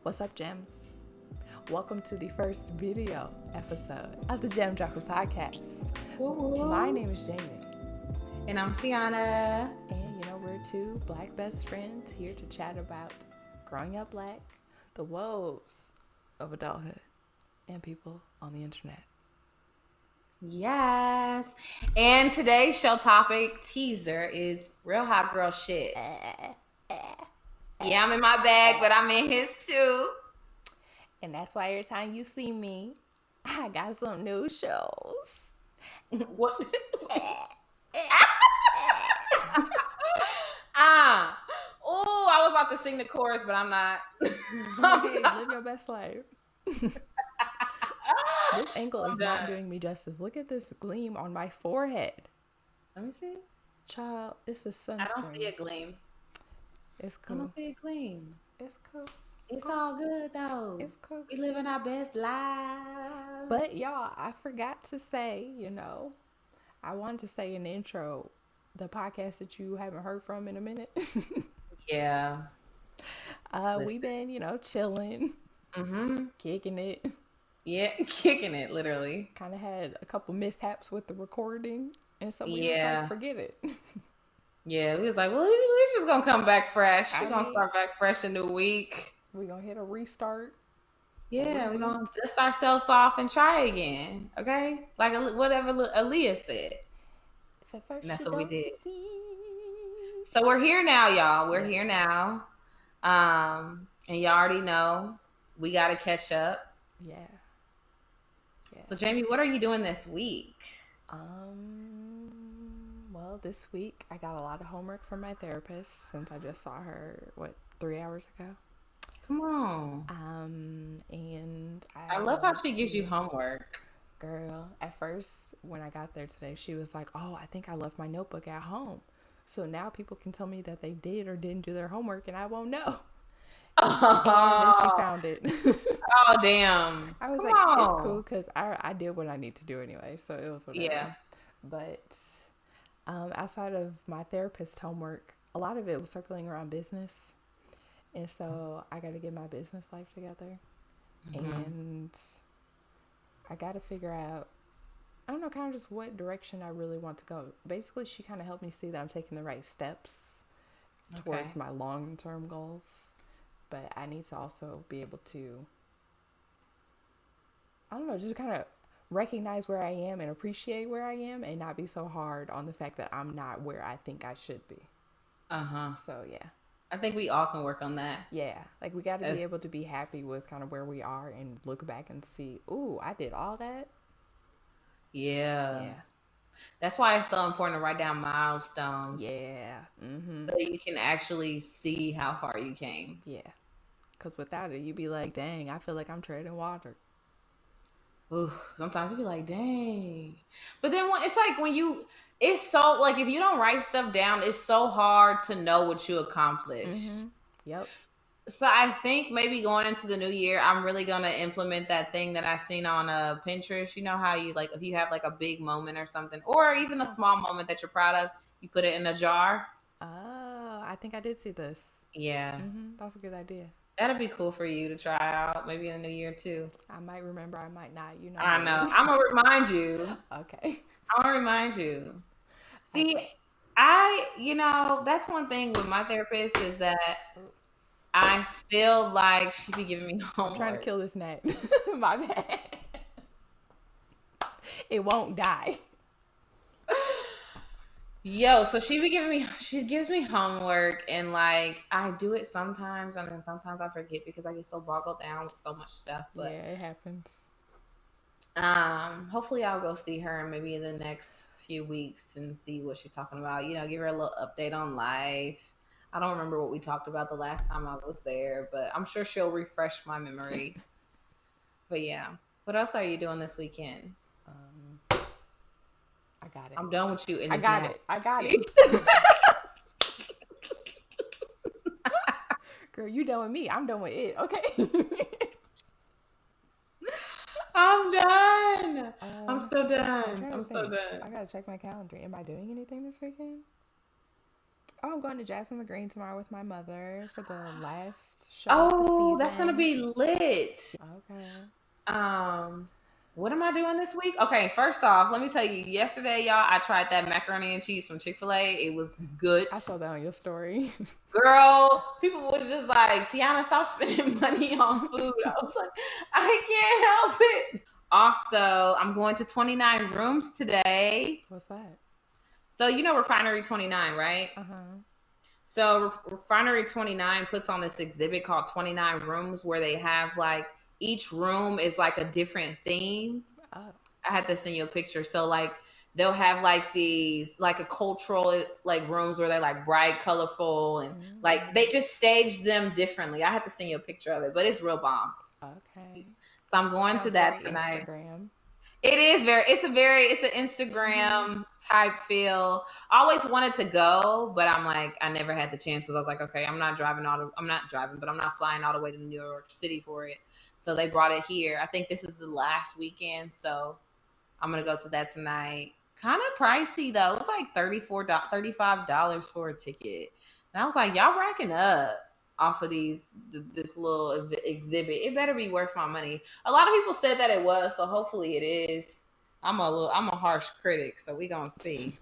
What's up, gems? Welcome to the first video episode of the Droppa podcast. Woo-woo. My name is Jamie. And I'm Sienna. And we're two black best friends here to chat about growing up black, the woes of adulthood, and people on the internet. Yes. And today's show topic teaser is real hot girl shit. Yeah, I'm in my bag, but I'm in his too. And that's why every time you see me, I got some new shows. What? Oh, I was about to sing the chorus, but I'm not. Hey, live your best life. This angle is not doing me justice. Look at this gleam on my forehead. Let me see. Child, it's a sunscreen. I don't see a gleam. It's cool. I don't see a gleam. It's cool. It's all good though. It's cool. We living our best lives. But y'all, I forgot to say, I wanted to say in the intro, the podcast that you haven't heard from in a minute. Yeah. We've been, chilling, kicking it. Yeah, kicking it, literally. Kind of had a couple mishaps with the recording, and so we just like, forget it. Yeah, we was like, well, we're just gonna come back fresh. We're gonna start back fresh in the week. We're gonna hit a restart. Yeah, we're gonna dust ourselves off and try again. Okay, like whatever Aaliyah said. And that's what we did. So we're here now, y'all. We're here now. And y'all already know we gotta catch up. Yeah. So Jamie, what are you doing this week? Well, this week I got a lot of homework from my therapist since I just saw her 3 hours ago. Come on. And I love how she gives you homework. Girl, at first when I got there today, she was like, "Oh, I think I left my notebook at home." So now people can tell me that they did or didn't do their homework and I won't know. And then she found it. Oh, damn. I was it's cool because I did what I need to do anyway, so it was whatever. Yeah. But outside of my therapist homework, a lot of it was circling around business. And so I got to get my business life together. And I got to figure out, I don't know, kind of just what direction I really want to go. Basically, she kind of helped me see that I'm taking the right steps towards my long-term goals. But I need to also be able to, I don't know, just kind of recognize where I am and appreciate where I am and not be so hard on the fact that I'm not where I think I should be. So, yeah. I think we all can work on that. Yeah. Like, we got to be able to be happy with kind of where we are and look back and see, ooh, I did all that. Yeah. That's why it's so important to write down milestones. Yeah. So you can actually see how far you came. Yeah. Because without it, you'd be like, dang, I feel like I'm treading water. Ooh, sometimes you'd be like, dang. But then it's so, like, if you don't write stuff down, it's so hard to know what you accomplished. Yep. So I think maybe going into the new year, I'm really going to implement that thing that I seen on Pinterest. You know how you, like, if you have like a big moment or something, or even a small moment that you're proud of, you put it in a jar. Oh, I think I did see this. Yeah. That's a good idea. That'd be cool for you to try out maybe in the new year too. I might remember, I might not. I know. I'm going to remind you. Okay. I'm going to remind you. See, that's one thing with my therapist is that I feel like she be giving me homework. I'm trying to kill this gnat. My bad. It won't die. Yo, so she gives me homework and like I do it sometimes and then sometimes I forget because I get so boggled down with so much stuff. But yeah, it happens. Hopefully I'll go see her maybe in the next few weeks and see what she's talking about. Give her a little update on life. I don't remember what we talked about the last time I was there, but I'm sure she'll refresh my memory. But yeah, what else are you doing this weekend? I got it. I'm done with you. I got it. Girl, you done with me. I'm done with it. Okay. I'm done. I'm so done. I'm so done. I gotta check my calendar. Am I doing anything this weekend? Oh, I'm going to Jazz in the Green tomorrow with my mother for the last show of the Oh, season. that's gonna be lit. Okay. What am I doing this week? Okay, first off, let me tell you. Yesterday, y'all, I tried that macaroni and cheese from Chick-fil-A. It was good. I saw that on your story. Girl, people was just like, Sienna, stop spending money on food. I was like, I can't help it. Also, I'm going to 29 Rooms today. What's that? So, you know Refinery 29, right? So, Refinery 29 puts on this exhibit called 29 Rooms where they have like, each room is like a different theme. Oh. I had to send you a picture. So, like, they'll have like these like a cultural like rooms where they're like bright, colorful, and like they just stage them differently. I have to send you a picture of it, but it's real bomb. Okay. So I'm going to that tonight. Instagram. It's an Instagram type feel. I always wanted to go, but I'm like, I never had the chance. So I was like, okay, I'm not flying all the way to New York City for it. So they brought it here. I think this is the last weekend. So I'm going to go to that tonight. Kind of pricey though. It was like $35 for a ticket. And I was like, y'all racking up off of this little exhibit. It better be worth my money. A lot of people said that it was, so hopefully it is. I'm a harsh critic, so we gonna see.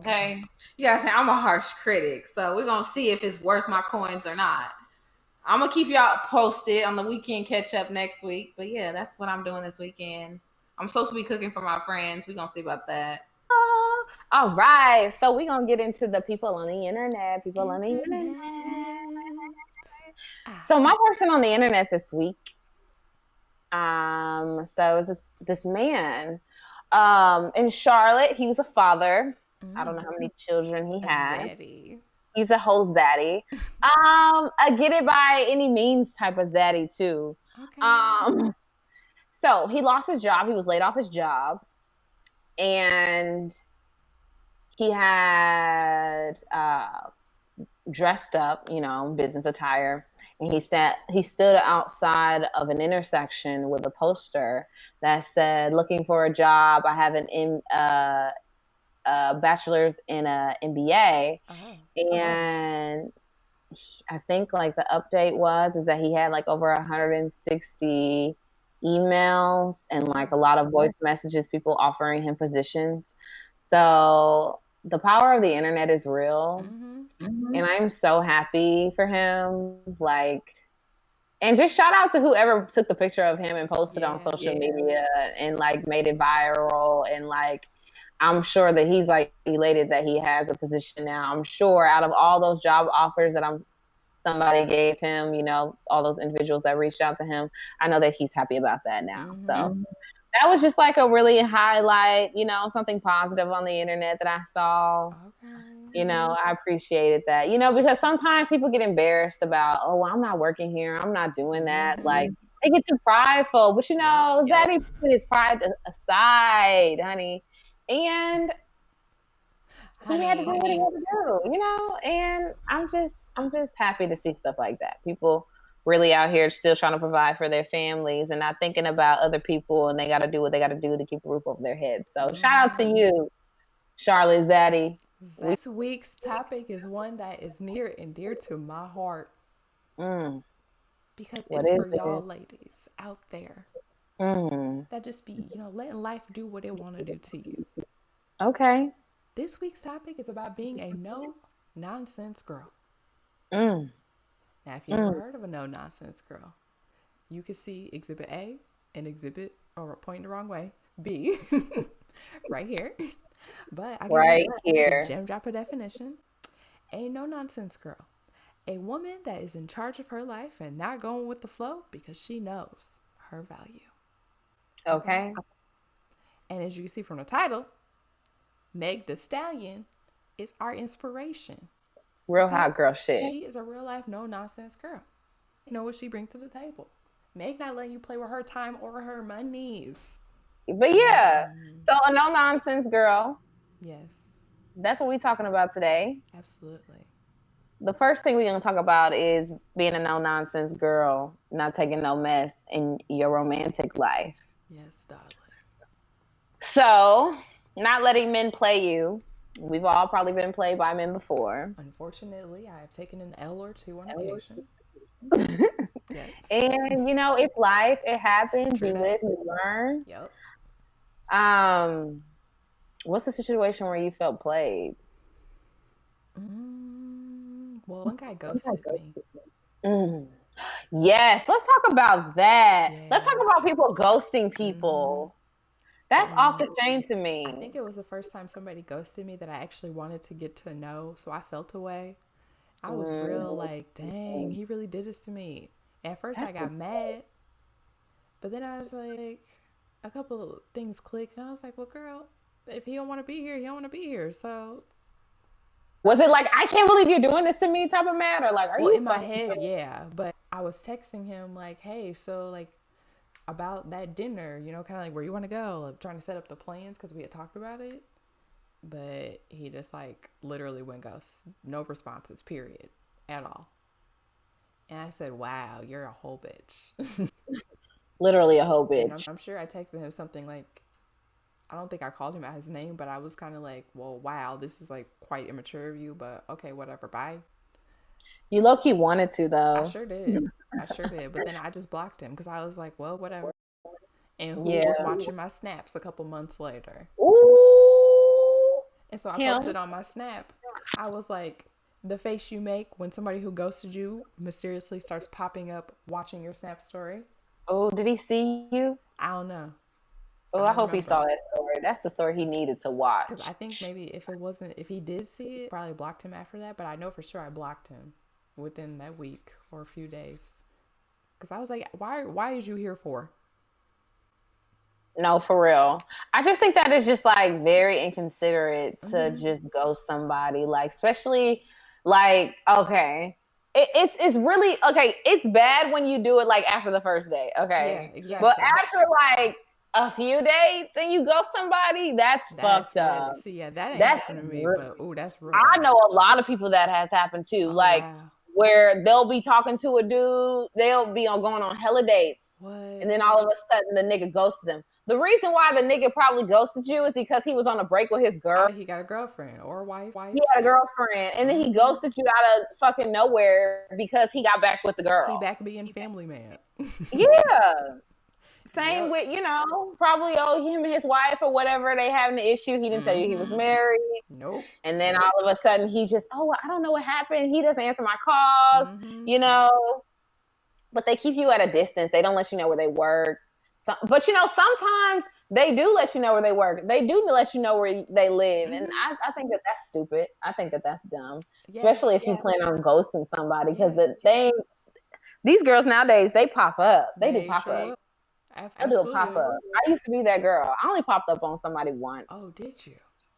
Okay, you gotta say I'm a harsh critic, so we're gonna see if it's worth my coins or not. I'm gonna keep y'all posted on the weekend catch up next week. But yeah, that's what I'm doing this weekend. I'm supposed to be cooking for my friends. We're gonna see about that. All right, so we're gonna get into the people on the internet. On the internet. So my person on the internet this week, so it was this man in Charlotte. He was a father. I don't know how many children he had. Zaddy. He's a whole zaddy. A get it by any means type of zaddy too. Okay. So he lost his job. He was laid off his job, and he had dressed up, business attire, and he stood outside of an intersection with a poster that said, "Looking for a job. I have a bachelor's in a MBA," and I think like the update is that he had like over 160 emails and like a lot of voice messages, people offering him positions. So the power of the internet is real. And I'm so happy for him. Like, and just shout out to whoever took the picture of him and posted on social media and like made it viral. And like, I'm sure that he's like elated that he has a position now. I'm sure out of all those job offers that somebody gave him, all those individuals that reached out to him, I know that he's happy about that now. So that was just like a really highlight, something positive on the internet that I saw. Okay. I appreciated that, because sometimes people get embarrassed about, oh, well, I'm not working here. I'm not doing that. Like, they get too prideful. But, Zaddy put his pride aside, honey. And he had to do what he had to do, and I'm just happy to see stuff like that. People really out here still trying to provide for their families and not thinking about other people, and they got to do what they got to do to keep a roof over their head. So shout out to you, Charlotte Zaddy. This week's topic is one that is near and dear to my heart. Because it's for y'all ladies out there that just be, letting life do what it want to do to you. Okay. This week's topic is about being a no-nonsense girl. Now, if you've ever heard of a no-nonsense girl, you can see Exhibit A and Exhibit, or pointing the wrong way, B, right here. But I right here, gem drop a definition. A no-nonsense girl. A woman that is in charge of her life and not going with the flow because she knows her value. Okay. And as you can see from the title, Meg Thee Stallion is our inspiration. Real hot girl shit. She is a real life no nonsense girl. You know what she brings to the table. Meg not letting you play with her time or her monies. But yeah, so a no nonsense girl. Yes. That's what we're talking about today. Absolutely. The first thing we're going to talk about is being a no nonsense girl, not taking no mess in your romantic life. Yes, darling. So, not letting men play you We've all probably been played by men before. Unfortunately, I have taken an L or two on occasion. Yes. And it's life. It happens. True You that. live, you learn. Yep. What's the situation where you felt played? Well, one guy ghosted me. Yes, let's talk about that. Yeah. Let's talk about people ghosting people. That's off the chain to me. I think it was the first time somebody ghosted me that I actually wanted to get to know, so I felt away. I was real like, dang, he really did this to me. And at first I got mad, but then I was like, a couple of things clicked, and I was like, well, girl, if he don't want to be here, he don't want to be here. So was it like, I can't believe you're doing this to me type of mad, or like, are you in my head, yeah. But I was texting him like, hey, so like about that dinner, kind of like where you want to go, like, trying to set up the plans because we had talked about it. But he just like literally went ghost. No responses, period, at all. And I said, wow, you're a whole bitch. Literally a whole bitch. And I'm sure I texted him something like, I don't think I called him out his name, but I was kind of like, well, wow, this is like quite immature of you, but okay, whatever, bye. You low-key wanted to, though. I sure did. But then I just blocked him because I was like, well, whatever. And who was watching my snaps a couple months later? Ooh. And so I posted on my snap. I was like, the face you make when somebody who ghosted you mysteriously starts popping up watching your snap story. Oh, did he see you? I don't know. Oh, I hope he saw that story. That's the story he needed to watch. Because I think maybe if he did see it, probably blocked him after that. But I know for sure I blocked him within that week or a few days. Because I was like, why is you here for? No, for real. I just think that is just like very inconsiderate to just ghost somebody. Like, especially like, okay. It's really, okay, it's bad when you do it like after the first day. Okay. Yeah, exactly. But after like a few dates and you ghost somebody, that's fucked up. See, yeah, that ain't happened to me, but that's real. I know a lot of people that has happened too. Where they'll be talking to a dude, they'll be going on hella dates. What? And then all of a sudden the nigga ghosted them. The reason why the nigga probably ghosted you is because he was on a break with his girl. He got a girlfriend or a wife. He had a girlfriend. And then he ghosted you out of fucking nowhere because he got back with the girl. He back being family man. Yeah. Same with, probably him and his wife or whatever, they having an issue. He didn't tell you he was married. Nope. And then all of a sudden he's just, I don't know what happened. He doesn't answer my calls, But they keep you at a distance. They don't let you know where they work. But sometimes they do let you know where they work. They do let you know where they live. And I think that that's stupid. I think that that's dumb. Yeah, especially if you plan on ghosting somebody. Because these girls nowadays, they pop up. They do pop up. I do a pop up. I used to be that girl. I only popped up on somebody once. Oh, did you?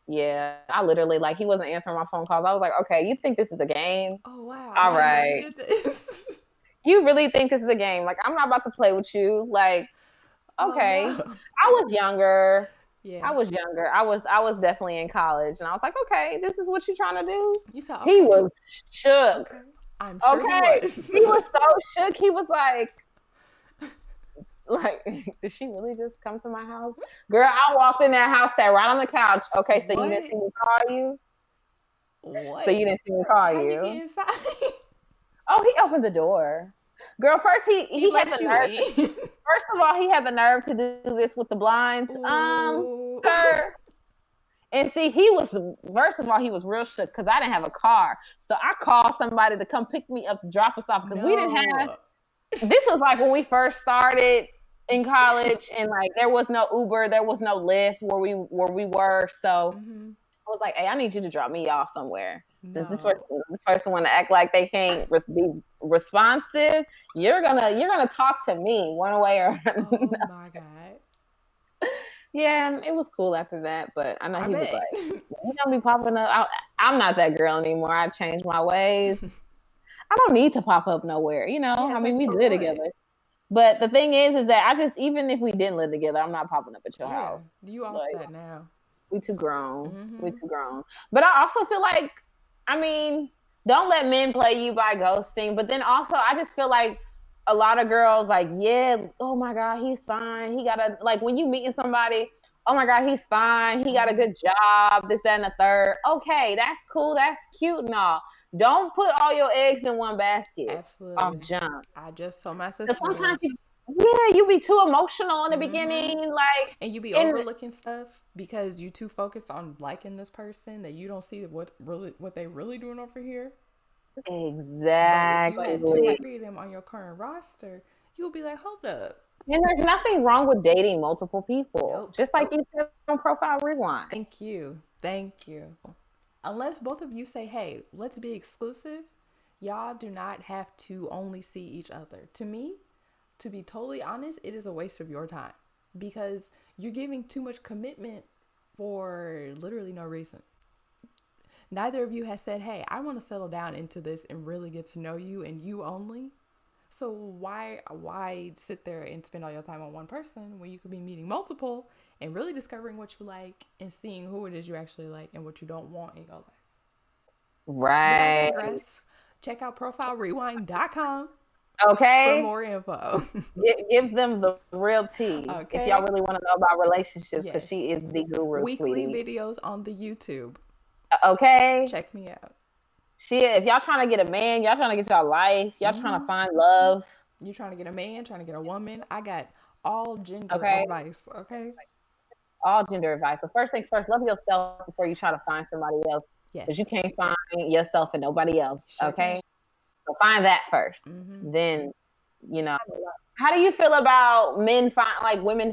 Yeah, I literally he wasn't answering my phone calls. I was like, okay, you think this is a game? Oh wow! All right. You really think this is a game? Like, I'm not about to play with you. Like, okay. Oh, no. I was younger. Yeah, I was younger. I was definitely in college, and I was like, okay, this is what you're trying to do. You said he was shook. Okay. I'm sure he was. He was so shook. He was like, did she really just come to my house? Girl, I walked in that house, sat right on the couch. Okay, so you didn't see me call you? What? So you didn't see me call How you? Get inside? Oh, he opened the door. Girl, first he had the nerve. First of all, he had the nerve to do this with the blinds. Sir. And see, first of all, he was real shook because I didn't have a car. So I called somebody to come pick me up to drop us off because we didn't have. This was like when we first started in college, and there was no Uber, there was no Lyft where we were. So I was like, "Hey, I need you to drop me off somewhere." No. Since this person want to act like they can't be responsive, you're gonna talk to me one way or another. Oh my god. Yeah, and it was cool after that, but I know he was like, "You don't be popping up." I'm not that girl anymore. I changed my ways. I don't need to pop up nowhere, Yeah, I mean, we live together. But the thing is that even if we didn't live together, I'm not popping up at your house. You off that now. We too grown. We too grown. But I also feel like, I mean, don't let men play you by ghosting. But then also, I just feel like a lot of girls oh my God, he's fine. He gotta, when you meeting somebody, oh my God, he's fine. He got a good job, this, that, and the third. Okay, that's cool. That's cute and all. Don't put all your eggs in one basket. Absolutely. Jump. I just told my sister. Sometimes you be too emotional in the beginning, like, and you be overlooking stuff because you too focused on liking this person that you don't see what they really doing over here. Exactly. But if you had 2 or 3 of them on your current roster, you'll be like, hold up. And there's nothing wrong with dating multiple people. Just like you said on Profile Rewind. Thank you. Unless both of you say, hey, let's be exclusive, y'all do not have to only see each other. To me, to be totally honest, it is a waste of your time because you're giving too much commitment for literally no reason. Neither of you has said, hey, I want to settle down into this and really get to know you and you only. So why sit there and spend all your time on one person when you could be meeting multiple and really discovering what you like and seeing who it is you actually like and what you don't want in your life? Right. But I digress. Check out profilerewind.com. Okay. For more info. Give them the real tea. Okay. If y'all really want to know about relationships, because she is the guru. Weekly sweetie. videos on the YouTube. Okay. Check me out. If y'all trying to get a man, y'all trying to get y'all life, y'all trying to find love. You trying to get a man, trying to get a woman. I got all gender advice, okay? All gender advice. So first things first, love yourself before you try to find somebody else. Yes. Because you can't find yourself and nobody else, okay? So find that first. Then, how do you feel about women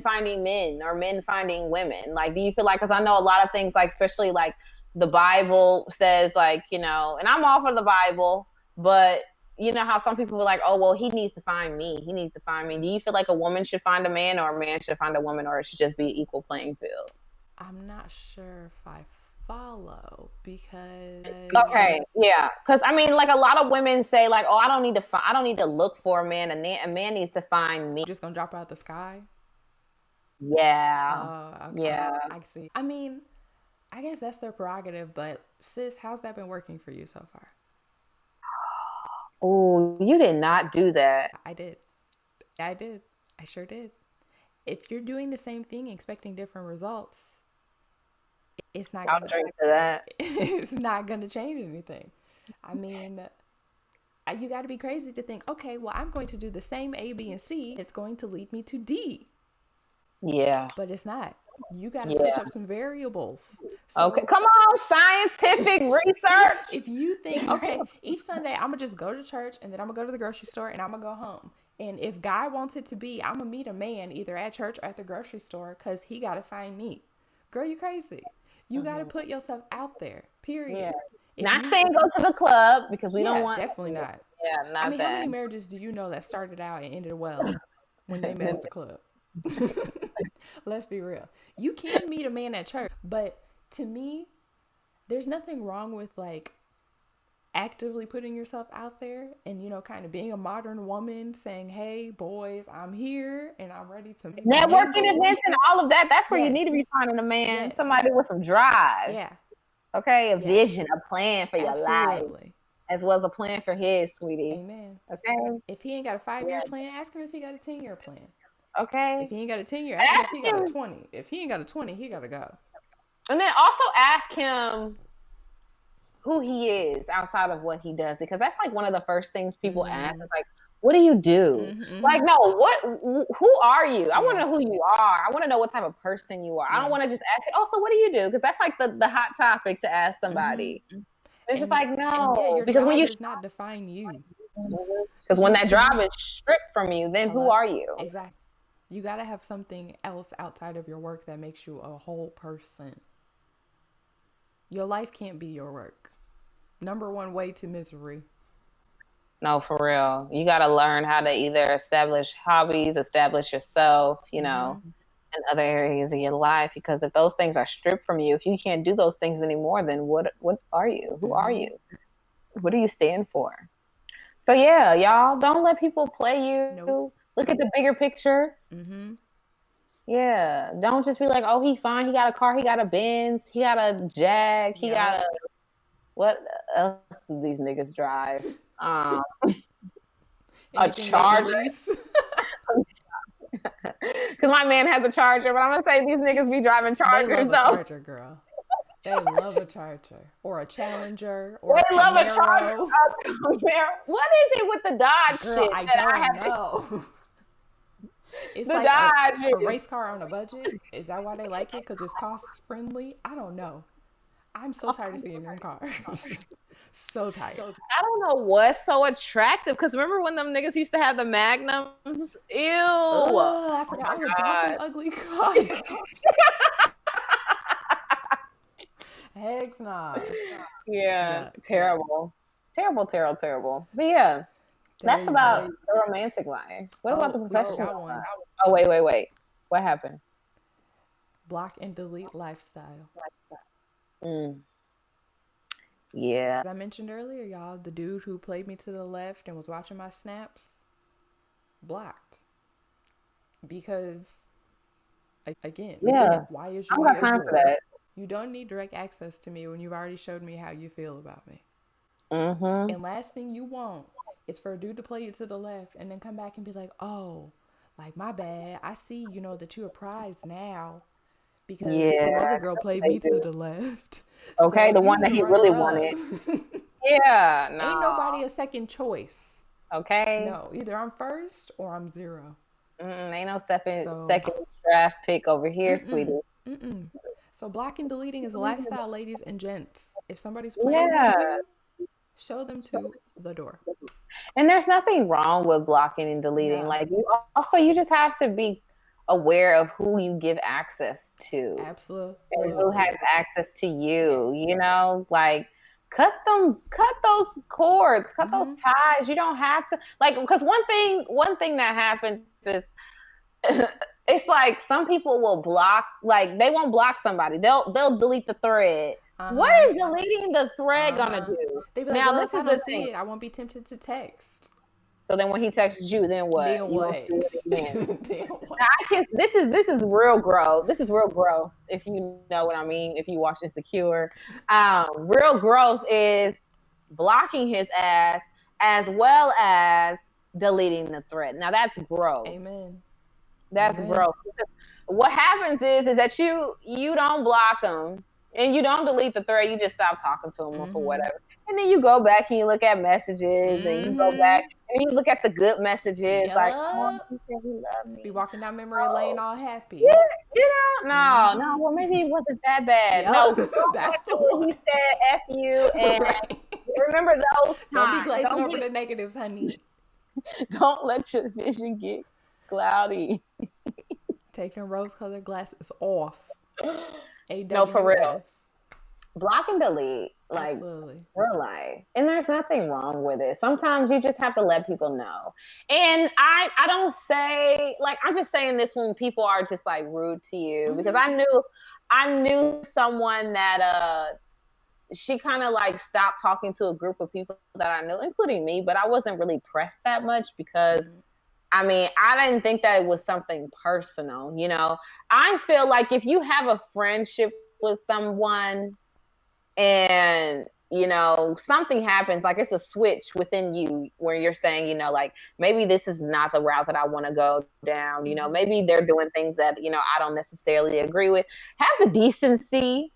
finding men or men finding women? Like, do you feel like, because I know a lot of things, like, especially like the Bible says, like, and I'm all for the Bible, but you know how some people are like, oh, well, he needs to find me. He needs to find me. Do you feel like a woman should find a man or a man should find a woman, or it should just be equal playing field? I'm not sure if I follow because because I mean, like, a lot of women say, like, oh, I don't need to look for a man. A man needs to find me. Just gonna drop out the sky. I see. I mean, I guess that's their prerogative, but sis, how's that been working for you so far? Oh, you did not do that. I did. I sure did. If you're doing the same thing expecting different results, it's not going it's not going to change anything. I mean, you got to be crazy to think, okay, well, I'm going to do the same A, B, and C. It's going to lead me to D. Yeah. But it's not. You got to switch up some variables. So, okay, come on, scientific research. If you think, okay, each Sunday I'm gonna just go to church and then I'm gonna go to the grocery store and I'm gonna go home. And if God wants it to be, I'm gonna meet a man either at church or at the grocery store because he gotta find me. Girl, you crazy. You gotta put yourself out there. Period. Yeah. Not saying go to the club because we don't want. Definitely not. Yeah, not. I mean, how many marriages do you know that started out and ended well when they met at the club? Let's be real. You can meet a man at church, but to me, there's nothing wrong with like actively putting yourself out there and, kind of being a modern woman saying, hey boys, I'm here and I'm ready to networking events and all of that. That's where you need to be finding a man, somebody with some drive. Yeah. Okay. A vision, a plan for your life. As well as a plan for his, sweetie. Amen. Okay. If he ain't got a 5-year plan, ask him if he got a 10-year plan. Okay. If he ain't got a 10-year, ask him if he got a 20. If he ain't got a 20, he gotta go. And then also ask him who he is outside of what he does, because that's like one of the first things people ask. It's like, what do you do? Like, no, who are you? I want to know who you are. I want to know what type of person you are. I don't want to just ask you, oh, so what do you do? Because that's like the hot topic to ask somebody. It's just like, no, because when you does not define you. Because when that job is stripped from you, then who are you? Exactly. You got to have something else outside of your work that makes you a whole person. Your life can't be your work. Number one way to misery. No, for real. You got to learn how to either establish hobbies, establish yourself, in other areas of your life. Because if those things are stripped from you, if you can't do those things anymore, then what are you? Who are you? What do you stand for? So yeah, y'all, don't let people play you. Nope. Look at the bigger picture. Yeah. Don't just be like, oh, he fine. He got a car. He got a Benz. He got a Jag. He got a... What else do these niggas drive? A Charger. because my man has a Charger. But I'm gonna say these niggas be driving Chargers. They love a Charger, girl. They love a Charger or a Challenger or they a love Camaro. A Charger. What is it with the Dodge girl, shit? I don't know. It's the like Dodge a race car on a budget. Is that why they like it? Because it's cost friendly? I don't know. I'm so tired of seeing them cars. So tired. I don't know what's so attractive. Because remember when them niggas used to have the Magnums? Ew. I forgot. I would buy them ugly cars. Heck nah. Yeah. Terrible. Terrible. But yeah. That's about the romantic life. What about the professional life? Oh, wait. What happened? Block and delete lifestyle. Yeah. As I mentioned earlier, y'all, the dude who played me to the left and was watching my snaps, blocked. Because, again, why is you? I don't got time for that. You don't need direct access to me when you've already showed me how you feel about me. Mm-hmm. And last thing you want is for a dude to play you to the left and then come back and be like, oh, like, my bad. I see, that you're a prize now. Because some other girl played me to the left. Okay, so the one that he really wanted. Yeah, no. Ain't nobody a second choice. Okay. No, either I'm first or I'm zero. Ain't no second draft pick over here, sweetie. So blocking and deleting is a lifestyle, ladies and gents. If somebody's playing with you, show them to the door. And there's nothing wrong with blocking and deleting. No. Like you just have to be aware of who you give access to. Absolutely. And who has access to you. Like cut those cords, cut those ties. You don't have to, like, because one thing that happens is it's like some people will block, like they won't block somebody. They'll delete the thread. What is deleting the thread gonna do? They be like, now, this is the thing. I won't be tempted to text. So then when he texts you, then what? Then what? Now, this is real growth. This is real growth, if you know what I mean, if you watch Insecure. Real growth is blocking his ass as well as deleting the thread. Now that's growth. Amen. That's growth. What happens is that you don't block him and you don't delete the thread. You just stop talking to him or whatever. And then you go back and you look at messages and you go back and you look at the good messages. Like, oh, he said he loved me. Be walking down memory lane all happy. Yeah, no. Well, maybe it wasn't that bad. Yep. No, that's the one. He said F you and remember those times. Don't be glazing over the negatives, honey. Don't let your vision get cloudy. Take them rose-colored glasses off. No, for real. Block and delete, like, absolutely. Real life. And there's nothing wrong with it. Sometimes you just have to let people know. And I don't say, like, I'm just saying this when people are just, like, rude to you. Because I knew someone that she kind of, like, stopped talking to a group of people that I knew, including me. But I wasn't really pressed that much because, I mean, I didn't think that it was something personal, I feel like if you have a friendship with someone and, something happens, like it's a switch within you where you're saying, like, maybe this is not the route that I want to go down. Maybe they're doing things that, I don't necessarily agree with. Have the decency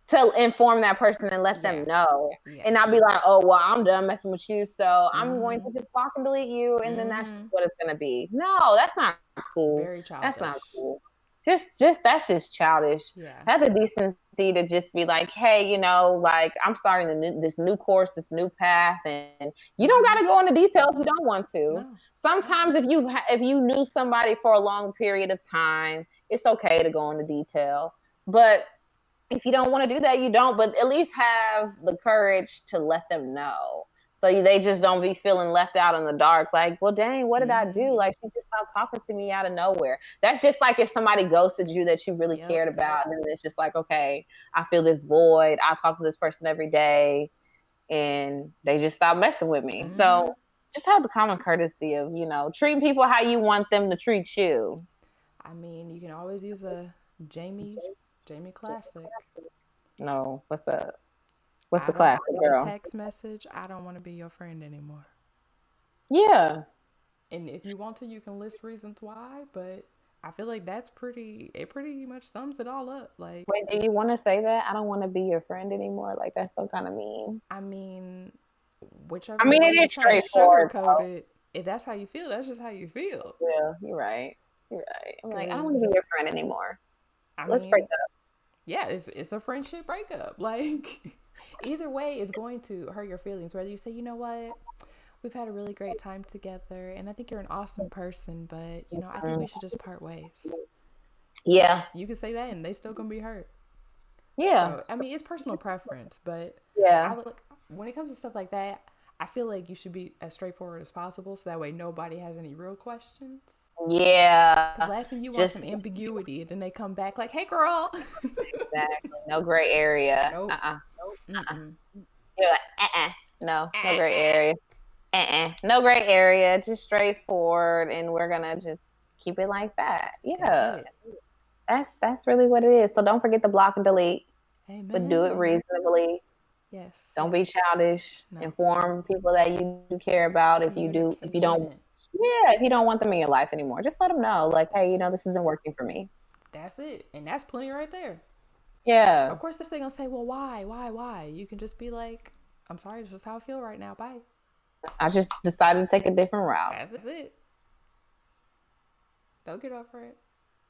to inform that person and let them know and not be like, oh, well, I'm done messing with you. So I'm going to just block and delete you. And then that's what it's going to be. No, that's not cool. Very childish. That's not cool. Just that's just childish. Yeah. Have the decency to just be like, hey, like I'm starting this new course, this new path, and you don't got to go into detail if you don't want to. No. Sometimes if you knew somebody for a long period of time, it's okay to go into detail. But if you don't want to do that, you don't. But at least have the courage to let them know. So they just don't be feeling left out in the dark. Like, well, dang, what did I do? Like, she just stopped talking to me out of nowhere. That's just like if somebody ghosted you that you really cared about. And it's just like, okay, I feel this void. I talk to this person every day. And they just stopped messing with me. So just have the common courtesy of, treating people how you want them to treat you. I mean, you can always use a Jamie classic. No, what's up? What's the classic, girl? A text message, I don't want to be your friend anymore. Yeah. And if you want to, you can list reasons why, but I feel like it pretty much sums it all up. Like, wait, do you want to say that? I don't want to be your friend anymore. Like, that's so kind of mean. I mean, whichever I mean, way it you is try to straightforward. sugarcoat it, if that's how you feel, that's just how you feel. Yeah, you're right. You're right. I'm like, I don't want to be your friend anymore. Let's break up. Yeah, it's a friendship breakup. Like, either way, it's going to hurt your feelings. Whether you say, you know what, we've had a really great time together, and I think you're an awesome person, but you know, I think we should just part ways. Yeah, you can say that, and they still gonna be hurt. Yeah. So, I mean, it's personal preference, but yeah, when it comes to stuff like that, I feel like you should be as straightforward as possible, so that way nobody has any real questions. Yeah. Because last thing you want some ambiguity, and then they come back like, "Hey, girl." Exactly. No gray area. Nope. You're like, no gray area. No gray area. Just straightforward, and we're gonna just keep it like that. Yeah. That's really what it is. So don't forget to block and delete. Amen. But do it reasonably. Yes. Don't be childish. No. Inform people that you do care about. If you don't want them in your life anymore, just let them know. Like, hey, you know, this isn't working for me. That's it. And that's plenty right there. Yeah. Of course, they're going to say, well, why? You can just be like, I'm sorry, this is how I feel right now. Bye. I just decided to take a different route. That's it. They'll get over it.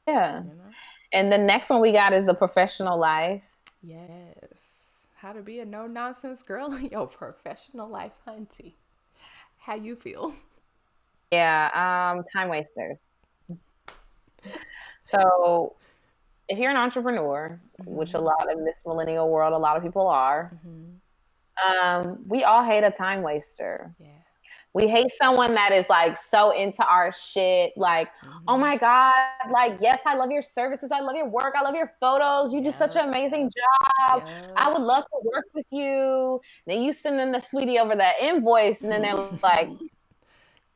Yeah. You know? And the next one we got is the professional life. Yes. How to be a no-nonsense girl in your professional life, hunty. How you feel? Yeah, time wasters. So if you're an entrepreneur, which a lot in this millennial world, a lot of people are, we all hate a time waster. Yeah. We hate someone that is like so into our shit. Like, oh my God, like, yes, I love your services. I love your work. I love your photos. You do such an amazing job. I would love to work with you. Then you send them the sweetie over that invoice, and then they're like,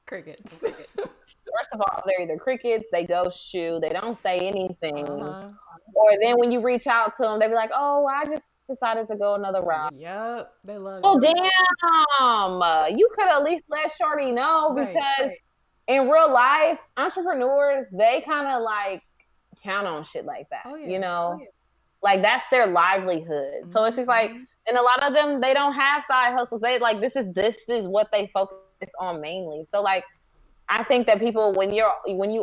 crickets. First of all, they're either crickets, they ghost you, they don't say anything. Or then when you reach out to them, they be like, oh, I just decided to go another route. Yep, they love it. Damn. You could at least let shorty know, because in real life, entrepreneurs, they kind of like count on shit like that. You know? Like, that's their livelihood. So it's just like, and a lot of them, they don't have side hustles. They like, this is what they focus on mainly. So like, I think that people, when you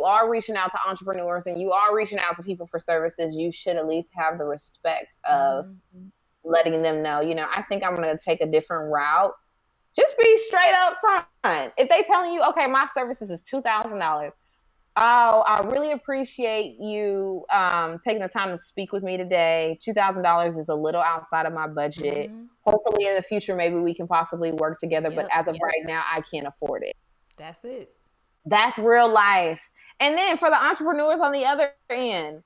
are reaching out to entrepreneurs and you are reaching out to people for services, you should at least have the respect of letting them know, you know, I think I'm going to take a different route. Just be straight up front. If they telling you, okay, my services is $2,000. Oh, I really appreciate you taking the time to speak with me today. $2,000 is a little outside of my budget. Hopefully in the future, maybe we can possibly work together. But as of right now, I can't afford it. That's it. That's real life. And then for the entrepreneurs on the other end,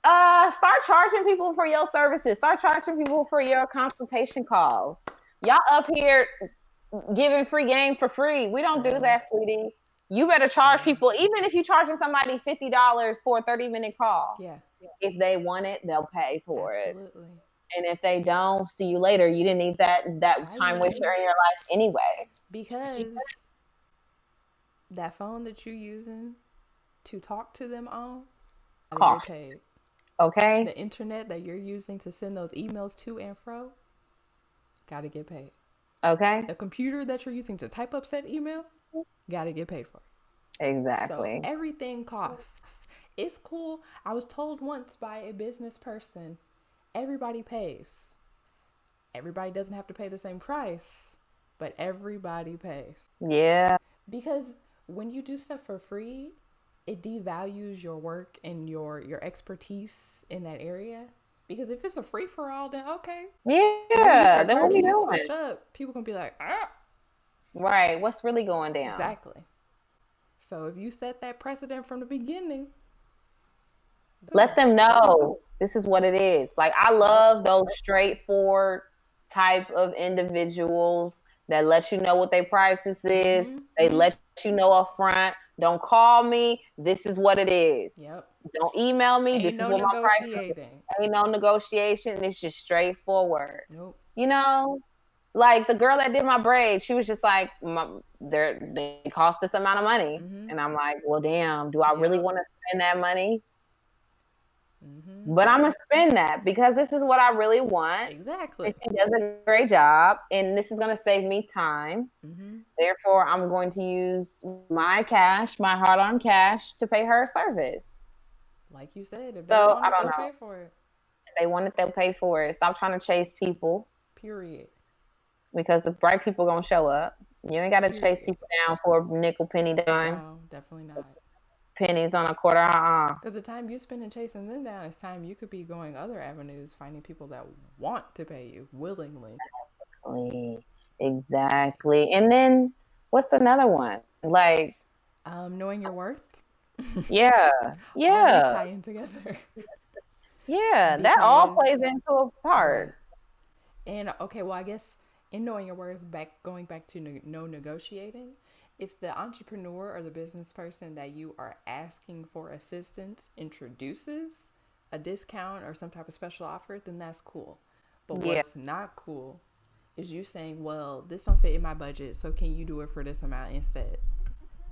start charging people for your services. Start charging people for your consultation calls. Y'all up here giving free game for free. We don't do that, sweetie. You better charge people, even if you're charging somebody $50 for a 30-minute call. Yeah. If they want it, they'll pay for it. And if they don't, see you later. You didn't need that time waster in your life anyway. Because that phone that you're using to talk to them on, cost. Get paid. Okay. The internet that you're using to send those emails to and fro, gotta get paid. Okay. The computer that you're using to type up said email, gotta get paid for. Exactly. So everything costs. It's cool. I was told once by a business person, everybody pays. Everybody doesn't have to pay the same price, but everybody pays. Yeah. Because when you do stuff for free, it devalues your work and your expertise in that area. Because if it's a free for all, then okay. Yeah, then what we doing? Switch up, people gonna be like, ah. Right. What's really going down? Exactly. So if you set that precedent from the beginning, let them know this is what it is. Like, I love those straightforward type of individuals that let you know what their prices is. They let you know up front. Don't call me. This is what it is. Yep. Don't email me. This is what my price is. Ain't no negotiation. It's just straightforward. Nope. You know, Like the girl that did my braids, she was just like, they cost this amount of money. Mm-hmm. And I'm like, well, damn, do I really want to spend that money? Mm-hmm. But I'm going to spend that because this is what I really want. Exactly. And she does a great job. And this is going to save me time. Mm-hmm. Therefore, I'm going to use my cash, my hard-earned cash, to pay her service. Like you said, if so, they want it, they'll pay for it. If they want it, they'll pay for it. Stop trying to chase people. Period. Because the right people are going to show up. You ain't got to chase people down for a nickel, penny, dime. No, definitely not. Pennies on a quarter, Because the time you spend in chasing them down is time you could be going other avenues, finding people that want to pay you willingly. Exactly. And then what's another one? Like, knowing your worth. Yeah. All these tying together. Yeah, that all plays into a part. And okay, well, I guess in knowing your worth, going back to no negotiating, if the entrepreneur or the business person that you are asking for assistance introduces a discount or some type of special offer, then that's cool. But what's not cool is you saying, well, this don't fit in my budget, so can you do it for this amount instead?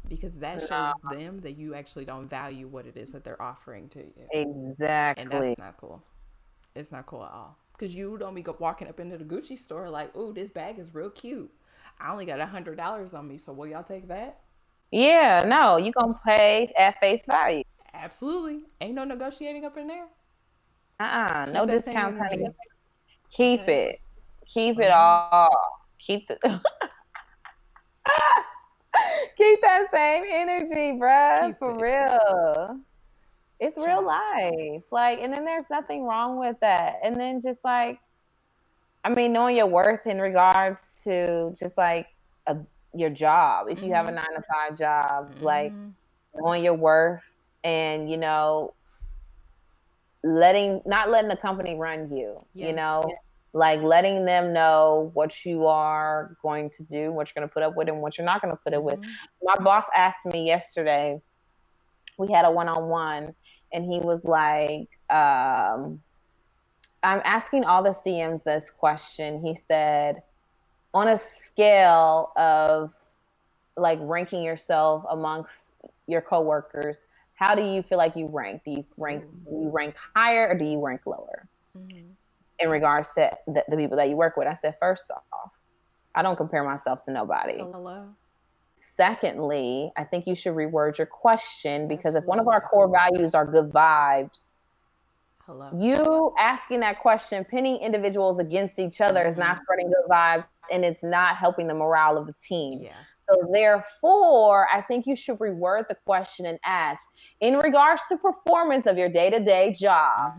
Because that shows them that you actually don't value what it is that they're offering to you. Exactly. And that's not cool. It's not cool at all. Because you don't be walking up into the Gucci store like, ooh, this bag is real cute. I only got $100 on me, so will y'all take that? Yeah, no, you gonna pay at face value. Absolutely. Ain't no negotiating up in there. No discounts, honey. Keep it. Keep it all. Keep the keep that same energy, bruh. For real. It's real life. Like, and then there's nothing wrong with that. And then just like, I mean, knowing your worth in regards to just like your job. If you have a 9-to-5 job, like knowing your worth and, you know, not letting the company run you, you know, like letting them know what you are going to do, what you're going to put up with and what you're not going to put up with. My boss asked me yesterday, we had a one-on-one, and he was like, I'm asking all the CMs this question. He said, on a scale of like ranking yourself amongst your coworkers, how do you feel like you rank? Do you rank higher or do you rank lower in regards to the people that you work with? I said, first off, I don't compare myself to nobody. Hello. Secondly, I think you should reword your question because if one of our core values are good vibes, you asking that question, pinning individuals against each other is not spreading good vibes and it's not helping the morale of the team. Yeah. So therefore, I think you should reword the question and ask, in regards to performance of your day-to-day job,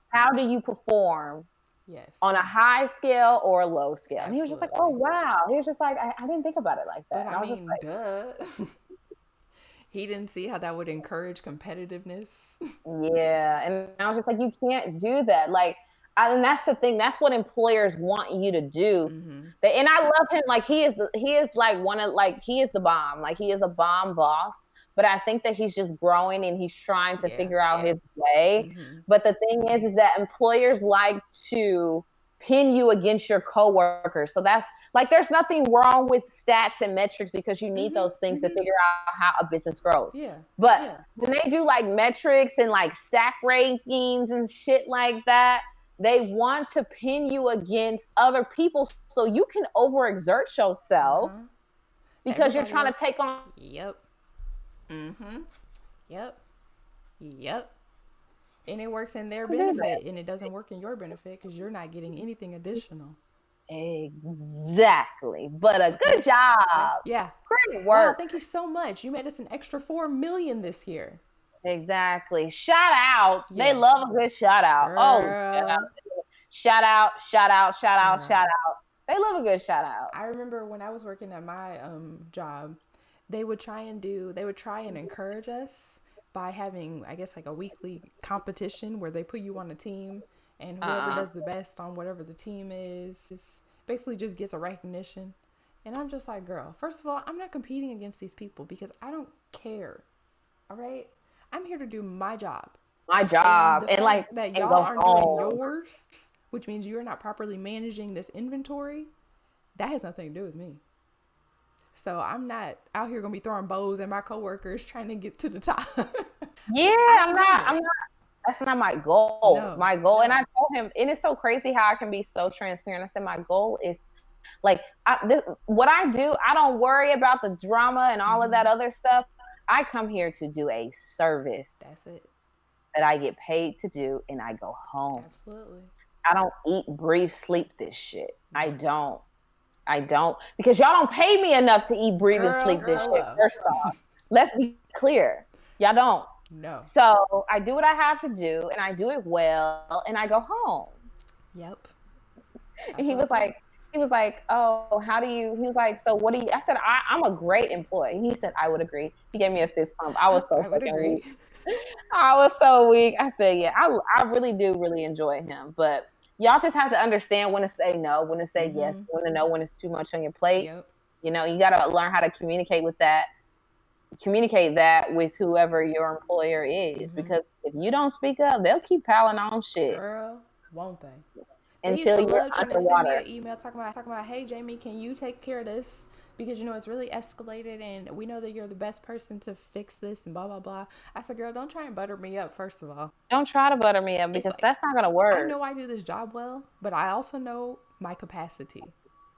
how do you perform? Yes. On a high scale or a low scale? Absolutely. And he was just like, oh, wow. He was just like, I didn't think about it like that. But I mean, just duh. He didn't see how that would encourage competitiveness. Yeah. And I was just like, you can't do that. Like, and that's the thing. That's what employers want you to do. And I love him. Like, he is the bomb. Like, he is a bomb boss. But I think that he's just growing and he's trying to figure out his way. But the thing is that employers like to pin you against your coworkers. So that's like, there's nothing wrong with stats and metrics because you need those things to figure out how a business grows. Yeah. But when they do like metrics and like stack rankings and shit like that, they want to pin you against other people so you can overexert yourself because you're trying to take on. Yep. Yep. And it works in their benefit and it doesn't work in your benefit because you're not getting anything additional. Exactly. But a good job. Yeah. Great work. Wow, thank you so much. You made us an extra $4 million this year. Exactly. Shout out. Yeah. They love a good shout out. Girl. Oh, shout out. They love a good shout out. I remember when I was working at my job, they would try and encourage us by having, I guess, like a weekly competition where they put you on a team and whoever does the best on whatever the team is basically just gets a recognition. And I'm just like, girl, first of all, I'm not competing against these people because I don't care. All right? I'm here to do my job. And like that y'all aren't doing yours, which means you're not properly managing this inventory. that has nothing to do with me. So I'm not out here gonna be throwing bows at my coworkers trying to get to the top. Yeah, I'm not. That's not my goal. No, my goal, no. and I told him, and it's so crazy how I can be so transparent. I said my goal is like what I do. I don't worry about the drama and all of that other stuff. I come here to do a service. That's it. That I get paid to do, and I go home. Absolutely. I don't eat, breathe, sleep this shit. I don't, because y'all don't pay me enough to eat, breathe, and sleep this shit. First off, let's be clear. Y'all don't. No. So I do what I have to do, and I do it well, and I go home. Yep. And he was like, oh, how do you? He was like, so what do you? I said, I'm a great employee. He said, I would agree. He gave me a fist pump. I was so fucking weak. I was so weak. I said, yeah, I really do really enjoy him, but y'all just have to understand when to say no, when to say yes, when to know when it's too much on your plate. Yep. You know, you got to learn how to communicate that with whoever your employer is, because if you don't speak up, they'll keep piling on shit. Girl, won't they? Until you're underwater. Send me an email talking about, hey Jamie, can you take care of this? Because you know it's really escalated, and we know that you're the best person to fix this, and blah blah blah. I said, girl, don't try and butter me up. First of all, don't try to butter me up, because that's not gonna work. I know I do this job well, but I also know my capacity,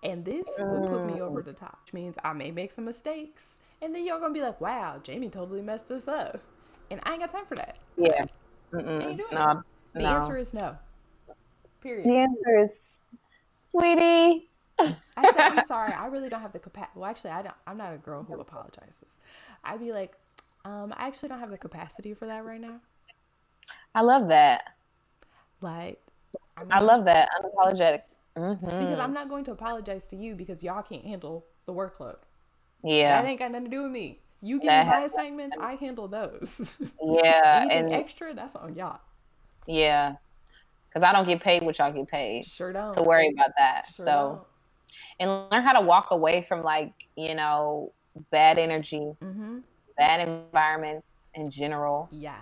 and this will put me over the top, which means I may make some mistakes, and then y'all gonna be like, wow, Jamie totally messed this up, and I ain't got time for that. Yeah. Ain't doing it. The answer is no. Period. The answer is, sweetie, I said, I'm sorry, I really don't have the capacity. Well, actually, I'm not a girl who apologizes. I'd be like, I actually don't have the capacity for that right now. I love that. Like, I love that. Unapologetic. Because I'm not going to apologize to you because y'all can't handle the workload. Yeah. That ain't got nothing to do with me. You give me my assignments, I handle those. Yeah. Anything extra, that's on y'all. Yeah. Because I don't get paid what y'all get paid. Sure don't. To worry about that. Sure don't. And learn how to walk away from, like, you know, bad energy, bad environments in general. Yeah.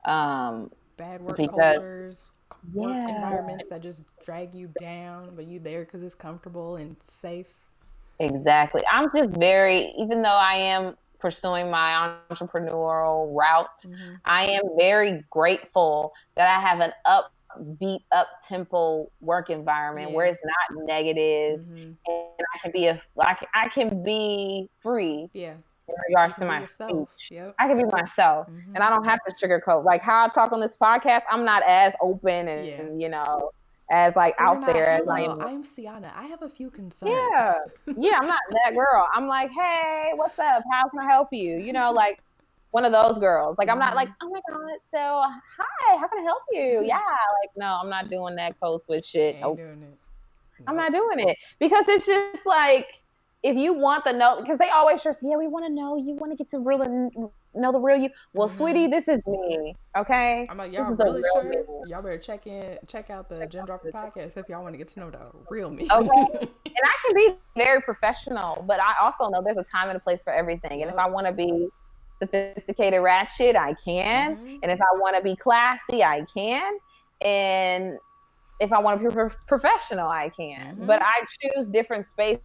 Bad work cultures, work environments that just drag you down, but you there because it's comfortable and safe. Exactly. I'm just even though I am pursuing my entrepreneurial route, I am very grateful that I have an upbeat, up-tempo work environment where it's not negative, and I can be free. Yeah. In regards to my speech. Yep. I can be myself, and I don't have to sugarcoat. Like how I talk on this podcast, I'm not as open and you know, as like out there as I am. I'm Sienna. I have a few concerns. Yeah, I'm not that girl. I'm like, hey, what's up? How can I help you? You know, like one of those girls. Like I'm not like, oh my god, so hi, how can I help you? Yeah, like no, I'm not doing that code switch shit. Ain't doing it. Nope. I'm not doing it because it's just like, if you want the know, because they always just, we want to know, you want to get to know the real you. Well, sweetie, this is me, okay? I'm like, y'all really sure? Me. Y'all better check out the Droppa podcast if y'all want to get to know the real me. Okay. And I can be very professional, but I also know there's a time and a place for everything. And if I want to be sophisticated ratchet, I can. And if I want to be classy, I can. And if I want to be professional, I can. But I choose different spaces.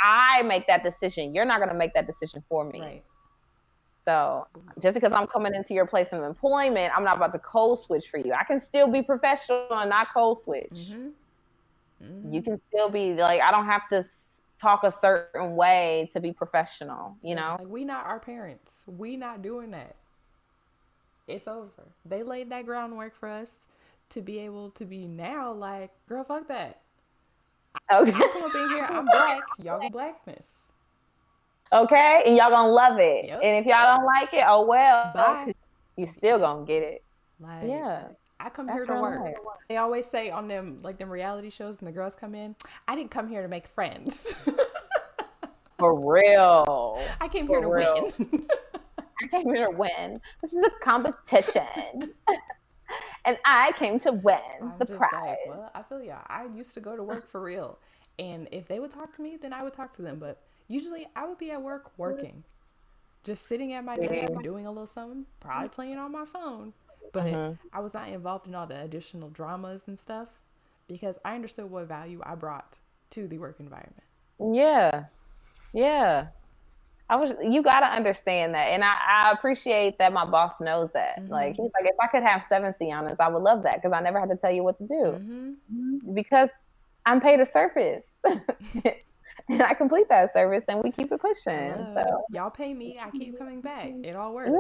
I make that decision. You're not going to make that decision for me. Right. So just because I'm coming into your place of employment, I'm not about to code switch for you. I can still be professional and not code switch. You can still be like, I don't have to talk a certain way to be professional, you know? Like, we not our parents. We not doing that. It's over. They laid that groundwork for us to be able to be now like, girl, fuck that. Okay. I come up in here, I'm black, y'all go blackness. Okay, and y'all gonna love it. Yep. And if y'all don't like it, oh well. Bye. You still gonna get it. Like, I come here to work. Life. They always say on them, like them reality shows and the girls come in, I didn't come here to make friends. For real. I came here to win. I came here to win. This is a competition. And I came to win the prize. Like, well, I feel y'all. I used to go to work for real. And if they would talk to me, then I would talk to them. But usually I would be at work working. Just sitting at my desk doing a little something. Probably playing on my phone. But I was not involved in all the additional dramas and stuff. Because I understood what value I brought to the work environment. Yeah. Yeah. You gotta understand that. And I appreciate that my boss knows that. Mm-hmm. Like, he's like, if I could have 7 Siennas, I would love that because I never had to tell you what to do. Mm-hmm. Because I'm paid a service. And I complete that service and we keep it pushing. So y'all pay me, I keep coming back. It all works.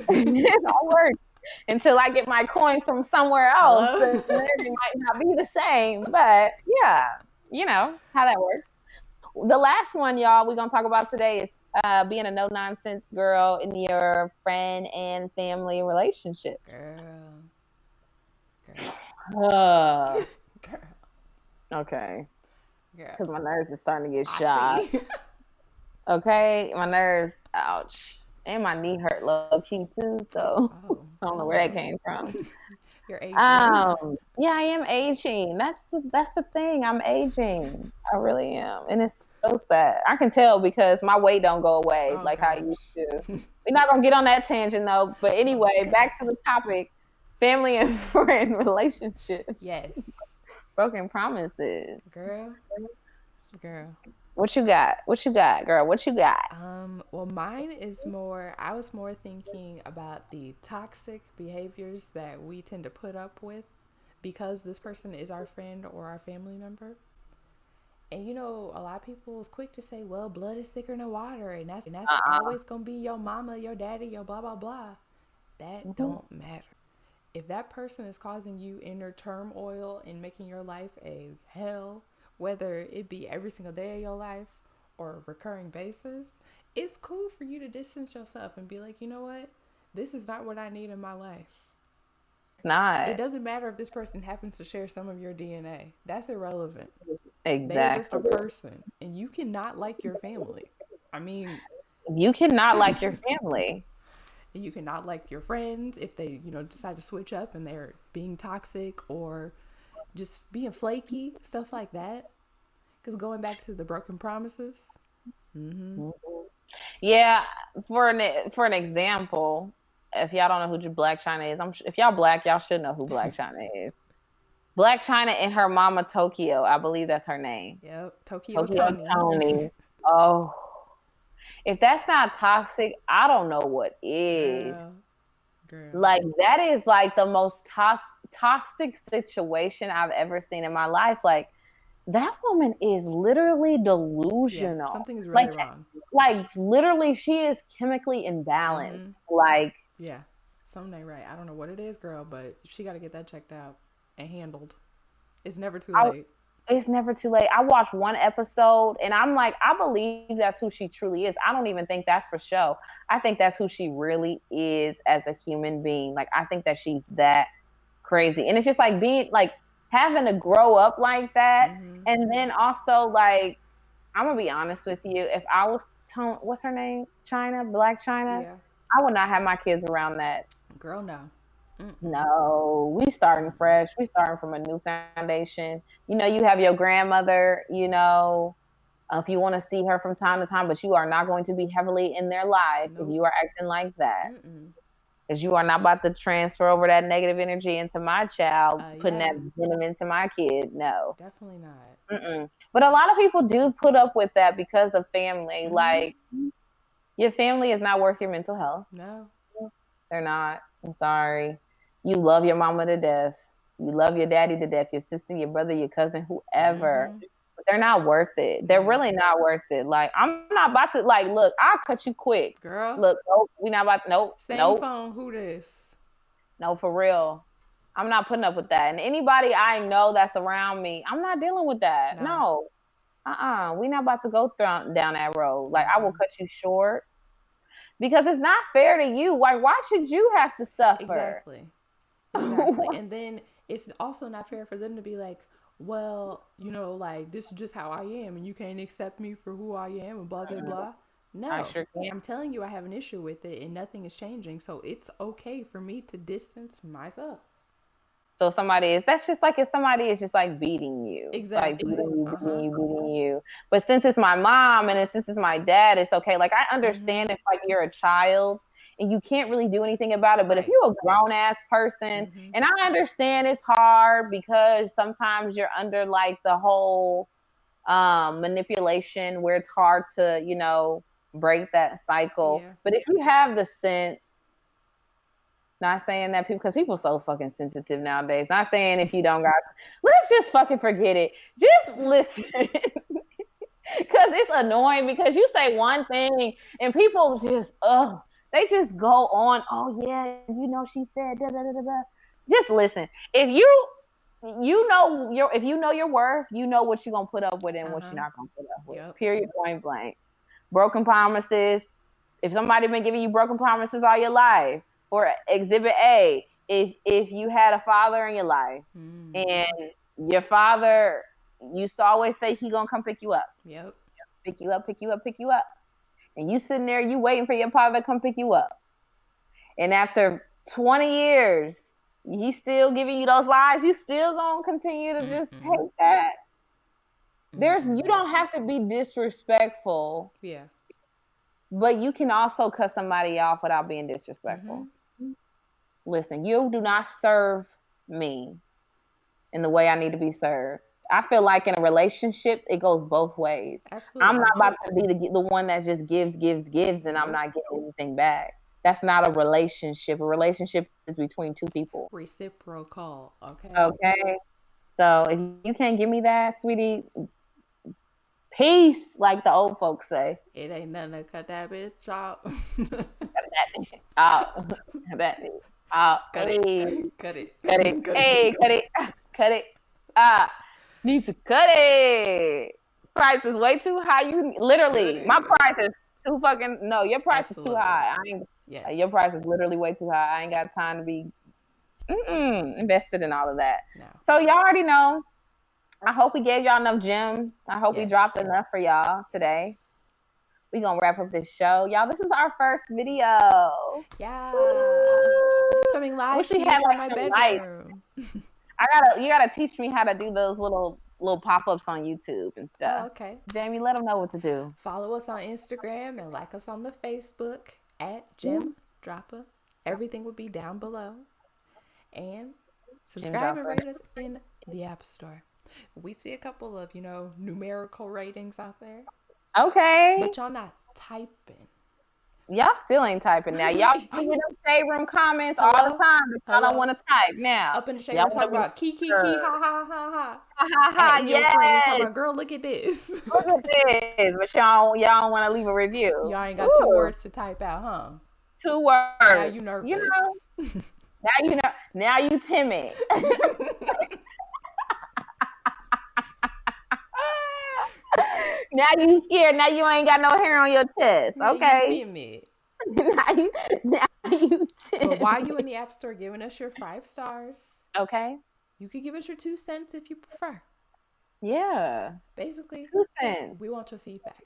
Yeah, it all works. Until I get my coins from somewhere else. And then it might not be the same. But yeah, you know how that works. The last one, y'all, we're going to talk about today is being a no-nonsense girl in your friend and family relationships. Girl. Okay. Because my nerves are starting to get shot. Okay? My nerves, ouch. And my knee hurt low-key, too, so I don't know where that came from. You're aging. Yeah, I am aging. That's the thing. I'm aging. I really am. And it's so sad. I can tell because my weight don't go away how it used to. We're not going to get on that tangent, though. But anyway, back to the topic. Family and friend relationships. Yes. Broken promises. Girl. What you got, girl? What you got? Well, mine is I was more thinking about the toxic behaviors that we tend to put up with because this person is our friend or our family member. And you know, a lot of people is quick to say, well, blood is thicker than water, and that's always gonna be your mama, your daddy, your blah blah blah. That don't matter. If that person is causing you inner turmoil and making your life a hell, whether it be every single day of your life or a recurring basis, it's cool for you to distance yourself and be like, you know what? This is not what I need in my life. It's not. It doesn't matter if this person happens to share some of your DNA. That's irrelevant. Exactly. They're just a person, and you cannot like your family. I mean, you cannot like your family. You cannot like your friends if they, decide to switch up and they're being toxic or just being flaky, stuff like that. Because going back to the broken promises. Mm-hmm. Yeah, for an example, if y'all don't know who Black China is, if y'all Black, y'all should know who Black China is. Black China and her mama Tokyo, I believe that's her name. Yep, Tokyo Tony. Oh, if that's not toxic, I don't know what is. Girl. Like, that is like the most toxic situation I've ever seen in my life. Like, that woman is literally delusional. Yeah, something's really wrong. Like, literally, she is chemically imbalanced. Mm-hmm. Like, yeah, something ain't right. I don't know what it is, girl, but she got to get that checked out and handled. It's never too late. It's never too late. I watched one episode and I'm like, I believe that's who she truly is. I don't even think that's for show. I think that's who she really is as a human being. Like, I think that she's that crazy. And it's just like having to grow up like that. Mm-hmm. And then also, like, I'm going to be honest with you. If I was what's her name? China, Black China. Yeah. I would not have my kids around that. Girl, no. No, we starting fresh. We starting from a new foundation. You have your grandmother, if you want to see her from time to time, but you are not going to be heavily in their life if you are acting like that. Because you are not about to transfer over that negative energy into my child, putting that venom into my kid. No. Definitely not. But a lot of people do put up with that because of family. Mm-hmm. Like, your family is not worth your mental health. No. They're not. I'm sorry. You love your mama to death. You love your daddy to death, your sister, your brother, your cousin, whoever. Mm-hmm. But they're not worth it. They're really not worth it. Like, I'm not about to, like, look, I'll cut you quick. Girl. Look, nope, we not about to, nope. Same phone, who this? No, for real. I'm not putting up with that. And anybody I know that's around me, I'm not dealing with that. No. We not about to go down that road. Like, I will cut you short. Because it's not fair to you. Like, why should you have to suffer? Exactly. And then it's also not fair for them to be like, well, like, this is just how I am and you can't accept me for who I am and blah, blah, blah. No, I sure can. I'm telling you, I have an issue with it and nothing is changing. So it's okay for me to distance myself. So that's just like if somebody is just like beating you. Exactly. Like beating you. But since it's my mom and since it's my dad, it's okay. Like, I understand if like you're a child and you can't really do anything about it. But if you're a grown ass person, and I understand it's hard because sometimes you're under like the whole manipulation where it's hard to, you know, break that cycle. Yeah. But if you have the sense, not saying that because people are so fucking sensitive nowadays. Not saying if you don't got, let's just fucking forget it. Just listen. Because it's annoying because you say one thing and people just, they just go on. Oh yeah, you know, she said da da da da. Just listen. If you know your worth, you know what you're gonna put up with and what you're not gonna put up with. Yep. Period, point blank. Broken promises. If somebody been giving you broken promises all your life, or exhibit A, if you had a father in your life and your father used to always say he gonna come pick you up. Yep. Pick you up. And you sitting there, you waiting for your father to come pick you up. And after 20 years, he's still giving you those lies, you still gonna continue to just take that. You don't have to be disrespectful. Yeah. But you can also cut somebody off without being disrespectful. Listen, you do not serve me in the way I need to be served. I feel like in a relationship, it goes both ways. Absolutely. I'm not about to be the one that just gives, and I'm not getting anything back. That's not a relationship. A relationship is between two people. Reciprocal, okay? Okay. So if you can't give me that, sweetie, peace, like the old folks say. It ain't nothing to cut that bitch out. Cut that bitch out. Cut it. Cut it. Hey, cut it. Need to cut it. Price is way too high. You literally, my price is too fucking, no, your price is too high. Your price is literally way too high. I ain't got time to be invested in all of that. No. So y'all already know. I hope we gave y'all enough gems. I hope we dropped enough for y'all today. Yes. We gonna wrap up this show. Y'all, this is our first video. Yeah. Coming live to you from my bedroom. You gotta teach me how to do those little pop-ups on YouTube and stuff. Oh, okay. Jamie, let them know what to do. Follow us on Instagram and like us on the Facebook at Droppa. Everything will be down below. And subscribe and rate us in the App Store. We see a couple of, numerical ratings out there. Okay. But y'all not typing. Y'all still ain't typing now. Y'all get them shade room comments all the time, but y'all don't want to type now. Up in the shade room talking about key, ha, ha, ha, ha. Ha, ha, ha, yes. Talking about, girl, look at this. Look at this. But y'all don't want to leave a review. Y'all ain't got 2 words to type out, huh? 2 words. Now you nervous. Now you timid. Now you scared. Now you ain't got no hair on your chest. Okay. Now you timid. But while you in the App Store giving us your 5 stars, okay, you could give us your 2 cents if you prefer. Yeah. Basically, 2 cents. We want your feedback.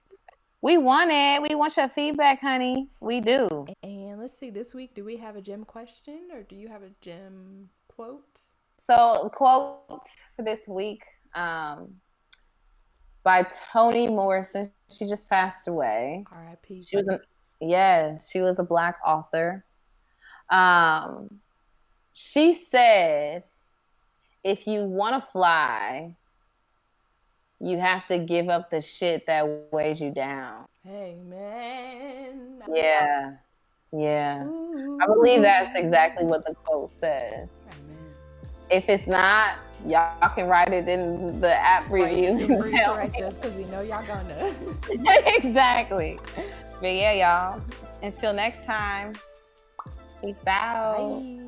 We want it. We want your feedback, honey. We do. And let's see, this week, do we have a gem question or do you have a gem quote? So, quote for this week, by Toni Morrison. She just passed away. R.I.P. She was a Black author. She said, if you want to fly, you have to give up the shit that weighs you down. Hey, man. Yeah. Ooh. I believe that's exactly what the quote says. Amen. If it's not, y'all can write it in the app review. Correct us because we know y'all gonna. Exactly. But yeah, y'all. Until next time. Peace out. Bye.